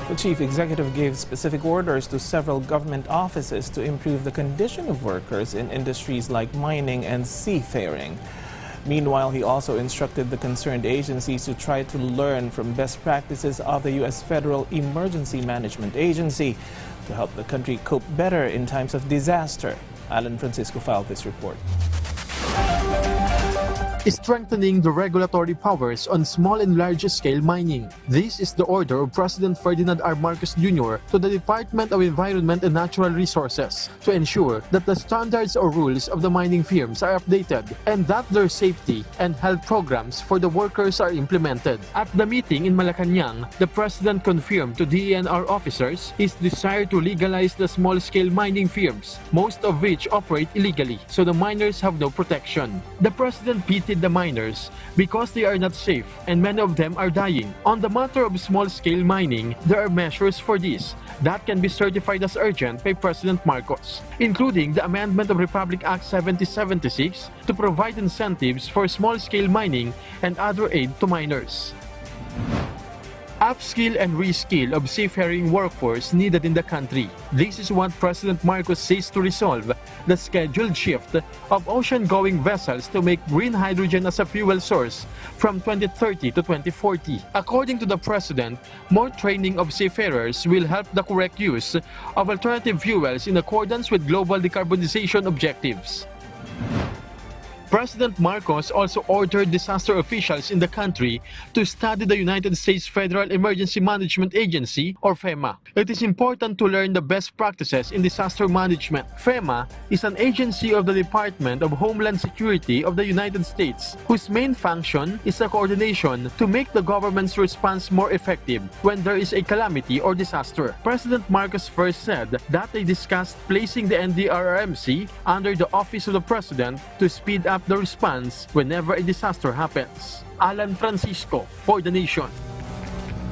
The chief executive gave specific orders to several government offices to improve the condition of workers in industries like mining and seafaring. Meanwhile, he also instructed the concerned agencies to try to learn from best practices of the U.S. Federal Emergency Management Agency to help the country cope better in times of disaster. Alan Francisco filed this report. Strengthening the regulatory powers on small and large-scale mining. This is the order of President Ferdinand R. Marcos Jr. to the Department of Environment and Natural Resources to ensure that the standards or rules of the mining firms are updated and that their safety and health programs for the workers are implemented. At the meeting in Malacanang, the President confirmed to DENR officers his desire to legalize the small-scale mining firms, most of which operate illegally, so the miners have no protection. The President pitied the miners because they are not safe and many of them are dying. On the matter of small-scale mining, there are measures for this that can be certified as urgent by President Marcos, including the amendment of Republic Act 7076 to provide incentives for small-scale mining and other aid to miners. Upskill and reskill of seafaring workforce needed in the country. This is what President Marcos says to resolve the scheduled shift of ocean-going vessels to make green hydrogen as a fuel source from 2030 to 2040. According to the President, more training of seafarers will help the correct use of alternative fuels in accordance with global decarbonization objectives. President Marcos also ordered disaster officials in the country to study the United States Federal Emergency Management Agency, or FEMA. It is important to learn the best practices in disaster management. FEMA is an agency of the Department of Homeland Security of the United States, whose main function is the coordination to make the government's response more effective when there is a calamity or disaster. President Marcos first said that they discussed placing the NDRRMC under the Office of the President to speed up the response whenever a disaster happens. Alan Francisco for The Nation.